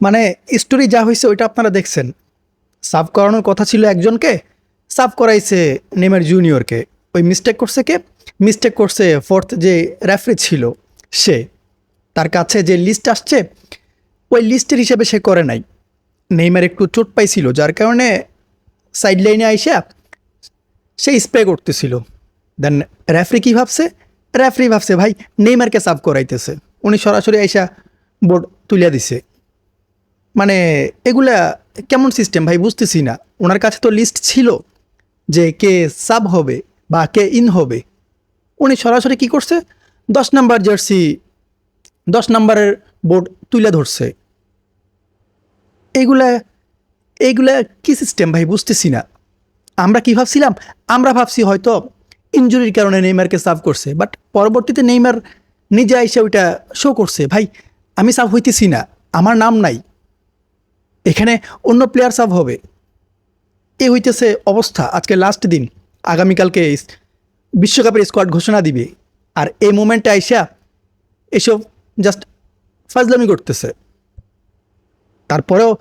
মানে স্টোরি যা হয়েছে ওইটা আপনারা দেখছেন। সাব করানোর কথা ছিল একজনকে, সাব করাইছে নেইমার জুনিয়রকে। ওই মিস্টেক করছে ফোর্থ যে রেফারি ছিল সে। তার কাছে যে লিস্ট আসছে ওই লিস্টের হিসেবে সে করে নাই। নেইমার একটু চোট পাইছিল, যার কারণে সাইড লাইনে আইসা সে স্প্রে করতেছিল। দেন রেফারি ভাবছে ভাই নেইমারকে সাব করাইতেছে, উনি সরাসরি আইসা বোর্ড তুলিয়া দিছে। মানে এগুলা কেমন সিস্টেম ভাই, বুঝতেছি না। ওনার কাছে তো লিস্ট ছিল যে কে সাব হবে বা কে ইন হবে। উনি সরাসরি কি করছে, 10 নাম্বার জার্সি 10 নাম্বারের বোর্ড তুলে ধরছে। এইগুলা এইগুলা কি সিস্টেম ভাই, বুঝতেছি না। আমরা কি ভাবছিলাম, আমরা ভাবছি হয়তো ইনজুরির কারণে নেইমারকে সাব করছে, বাট পরবর্তীতে নেইমার নিজে আইসা ওইটা শো করছে ভাই আমি সাব হইতেছি না, আমার নাম নাই, এখানে অন্য প্লেয়ার সাব হবে। এ হইতেছে অবস্থা। আজকে লাস্ট দিন, আগামীকালকে বিশ্বকাপের স্কোয়াড ঘোষণা দিবে, আর এই মোমেন্টে আইসা এসব জাস্ট ফাজলামি করতেছে। তারপরেও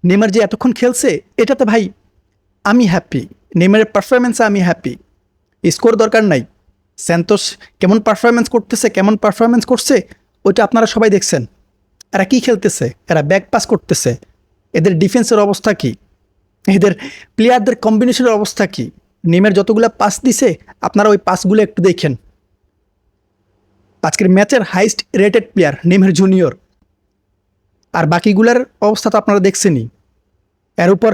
নেইমার যে এতক্ষণ খেলছে এটাতে ভাই আমি হ্যাপি, নেইমারের পারফরমেন্সে আমি হ্যাপি। স্কোর দরকার নাই, স্যান্তোস কেমন পারফরমেন্স করছে ওইটা আপনারা সবাই দেখছেন। এরা কি খেলতেছে, এরা ব্যাক পাস করতেছে, এদের ডিফেন্সের অবস্থা কি, এদের প্লেয়ারদের কম্বিনেশনের অবস্থা কি। নেইমার যতগুলো পাস দিছে আপনারা ওই পাসগুলো একটু দেখেন। আজকের ম্যাচের highest rated player Neymar junior, আর বাকিগুলার অবস্থা তো আপনারা দেখছেনই। এর উপর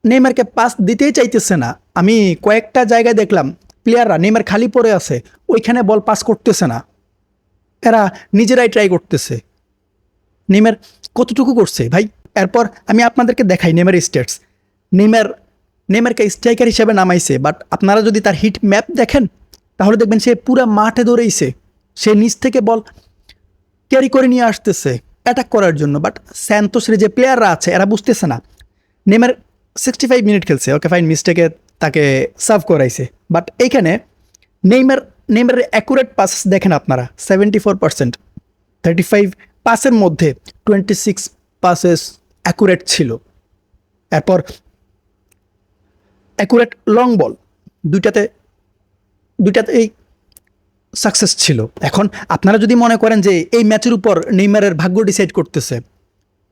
নেইমারকে পাস দিতেই চাইতেছে না। আমি কয়েকটা জায়গায় দেখলাম প্লেয়াররা নেইমার খালি পড়ে আছে, ওইখানে বল পাস করতেছে না, এরা নিজেরাই ট্রাই করতেছে। নেইমার কতটুকু করছে ভাই। এরপর আমি আপনাদেরকে দেখাই নেইমারের স্ট্যাটস। নেইমারকে স্ট্রাইকার হিসেবে নামাইছে, বাট আপনারা যদি তার হিট ম্যাপ দেখেন তাহলে দেখবেন সে পুরা মাঠে দৌড়েইছে, সে নিচ থেকে বল ক্যারি করে নিয়ে আসতেছে অ্যাটাক করার জন্য। বাট স্যান্তোসের যে প্লেয়াররা আছে এরা বুঝতেছে না। নেইমার 65 মিনিট খেলছে, ওকে ফাইন, মিস্টেকে তাকে সার্ভ করাইছে। বাট এইখানে নেইমারের অ্যাকুরেট পাস দেখেন আপনারা 74%, 35 পাসের মধ্যে 26 পাসেস অ্যাকুরেট ছিল। এরপর অ্যাকুরেট লং বল দুইটাতে এই সাকসেস ছিল। এখন আপনারা যদি মনে করেন যে এই ম্যাচের উপর নেইমারের ভাগ্য ডিসাইড করতেছে,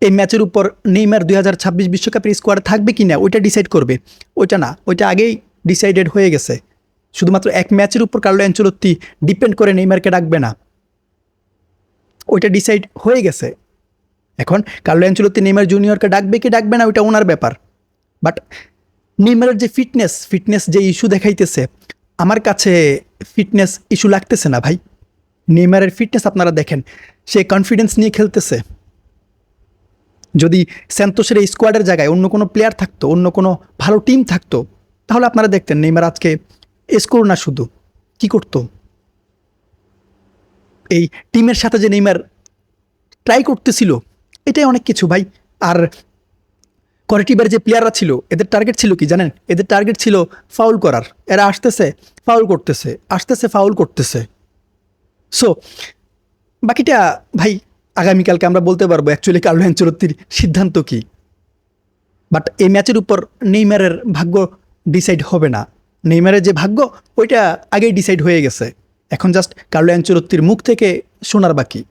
এই ম্যাচের উপর নেইমার 2026 বিশ্বকাপের স্কোয়াডে থাকবে কি না ওইটা ডিসাইড করবে, ওইটা না, ওইটা আগেই ডিসাইডেড হয়ে গেছে। শুধুমাত্র এক ম্যাচের উপর কার্লো অ্যানচেলত্তি ডিপেন্ড করে নেইমারকে ডাকবে না, ওইটা ডিসাইড হয়ে গেছে। এখন কার্লো অ্যানচেলত্তি নেইমার জুনিয়রকে ডাকবে কি ডাকবে না ওইটা ওনার ব্যাপার। বাট নেইমারের যে ফিটনেস যে ইস্যু দেখাইতেছে, আমার কাছে ফিটনেস ইস্যু লাগতেছে না ভাই। নেইমারের ফিটনেস আপনারা দেখেন, সে কনফিডেন্স নিয়ে খেলতেছে। যদি স্যান্তোসের এই স্কোয়াডের জায়গায় অন্য কোনো প্লেয়ার থাকতো, অন্য কোনো ভালো টিম থাকতো, তাহলে আপনারা দেখতেন নেইমার আজকে স্কোর না শুধু কি করতো। এই টিমের সাথে যে নেইমার ট্রাই করতেছিল এটাই অনেক কিছু ভাই। আর করেটিভের যে প্লেয়াররা ছিল এদের টার্গেট ছিল কি জানেন, এদের টার্গেট ছিল ফাউল করার। এরা আসতেছে ফাউল করতেছে। সো বাকিটা ভাই আগামীকালকে আমরা বলতে পারবো অ্যাকচুয়ালি কার্লো অ্যানচেলত্তির সিদ্ধান্ত কী। বাট এই ম্যাচের উপর নেইমারের ভাগ্য ডিসাইড হবে না। নেইমারের যে ভাগ্য ওইটা আগেই ডিসাইড হয়ে গেছে, এখন জাস্ট কার্লো অ্যানচেলত্তির মুখ থেকে শোনার বাকি।